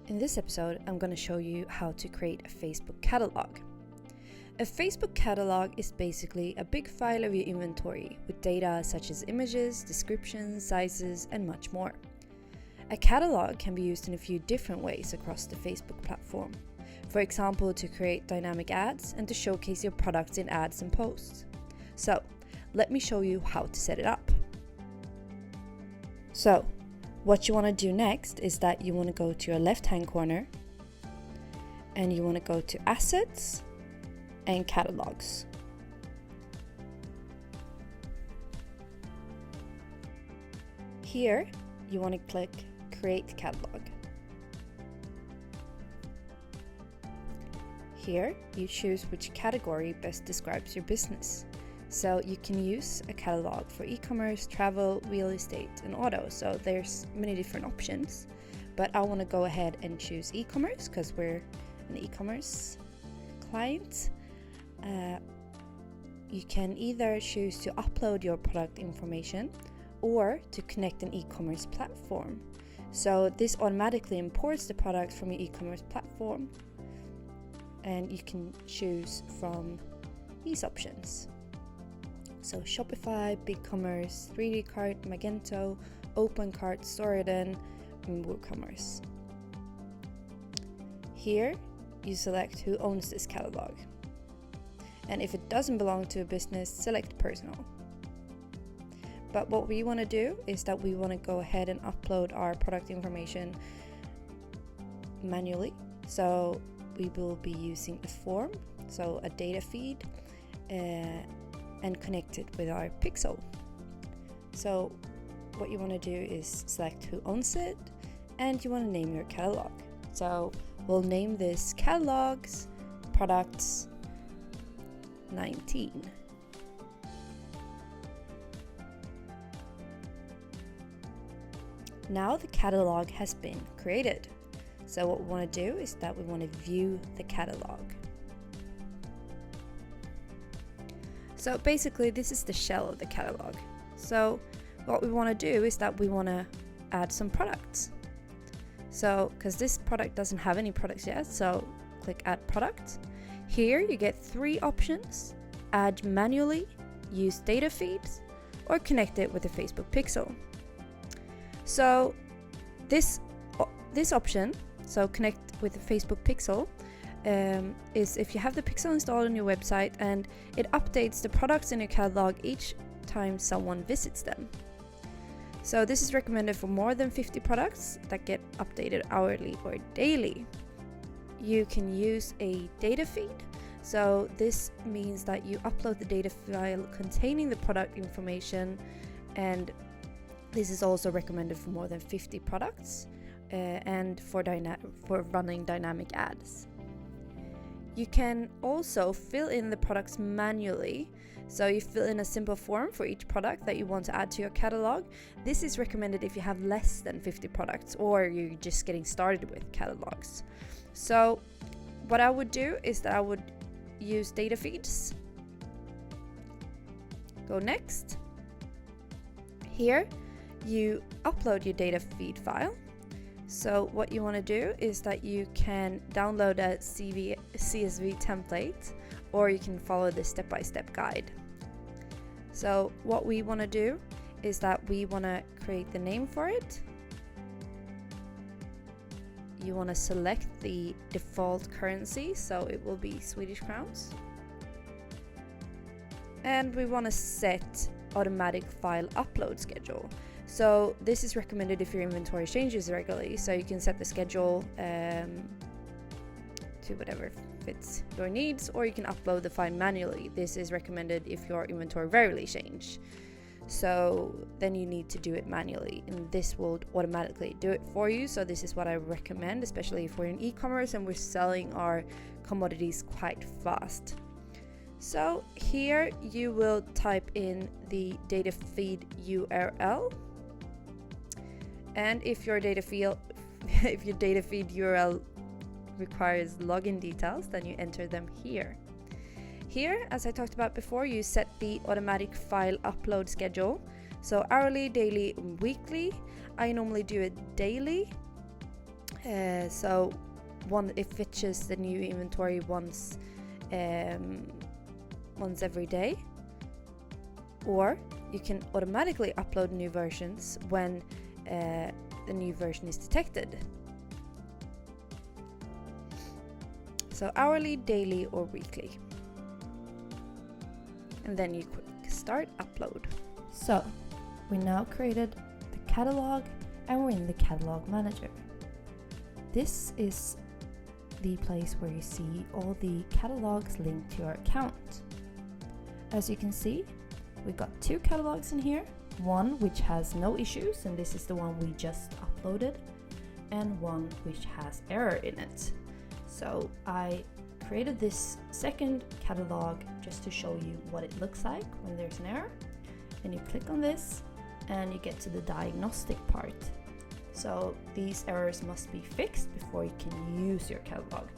In this episode, I'm going to show you how to create a Facebook catalog. A Facebook catalog is basically a big file of your inventory with data such as images, descriptions, sizes, and much more. A catalog can be used in a few different ways across the Facebook platform. For example, to create dynamic ads and to showcase your products in ads and posts. So, let me show you how to set it up. So, what you want to do next is that you want to go to your left-hand corner and you want to go to Assets and Catalogs. Here, you want to click Create Catalog. Here, you choose which category best describes your business. So you can use a catalog for e-commerce, travel, real estate, and auto. So there's many different options, but I want to go ahead and choose e-commerce because we're an e-commerce client. You can either choose to upload your product information or to connect an e-commerce platform. So this automatically imports the product from your e-commerce platform, and you can choose from these options. So Shopify, BigCommerce, 3D Cart, Magento, OpenCart, Storyden, and WooCommerce. Here, you select who owns this catalog. And if it doesn't belong to a business, select personal. But what we want to do is that we want to go ahead and upload our product information manually. So we will be using a form, so a data feed, and connect it with our pixel. So what you want to do is select who owns it, and you want to name your catalog. So we'll name this Catalogs Products 19. Now the catalog has been created. So what we want to do is that we want to view the catalog. So basically this is the shell of the catalog. So what we want to do is that we want to add some products. So because this product doesn't have any products yet, so click add product. Here you get 3 options: add manually, use data feeds, or connect it with a Facebook pixel. So this option, so connect with the Facebook pixel, is if you have the pixel installed on your website and it updates the products in your catalog each time someone visits them. So this is recommended for more than 50 products that get updated hourly or daily. You can use a data feed. So this means that you upload the data file containing the product information, and this is also recommended for more than 50 products and for running dynamic ads. You can also fill in the products manually. So you fill in a simple form for each product that you want to add to your catalog. This is recommended if you have less than 50 products or you're just getting started with catalogs. So what I would do is that I would use data feeds. Go next. Here you upload your data feed file. So what you want to do is that you can download a CSV template, or you can follow the step-by-step guide. So what we want to do is that we want to create the name for it. You want to select the default currency, so it will be Swedish crowns. And we want to set automatic file upload schedule. So this is recommended if your inventory changes regularly, so you can set the schedule to whatever fits your needs, or you can upload the file manually. This is recommended if your inventory rarely change. So then you need to do it manually, and this will automatically do it for you. So this is what I recommend, especially if we're in e-commerce and we're selling our commodities quite fast. So here you will type in the data feed URL. And if your data feed URL requires login details, then you enter them here. Here, as I talked about before, you set the automatic file upload schedule. So hourly, daily, weekly. I normally do it daily. So it fetches the new inventory once every day, or you can automatically upload new versions when the new version is detected. So hourly, daily, or weekly. And then you click start upload. So we now created the catalog and we're in the catalog manager. This is the place where you see all the catalogs linked to your account. As you can see, we've got 2 catalogs in here, one which has no issues, and this is the one we just uploaded, and one which has error in it. So I created this second catalog just to show you what it looks like when there's an error. And you click on this and you get to the diagnostic part. So these errors must be fixed before you can use your catalog.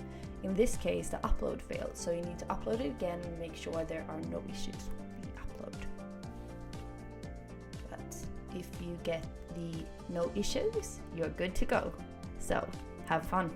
In this case, the upload failed, so you need to upload it again and make sure there are no issues with the upload. But if you get the no issues, you're good to go. So have fun.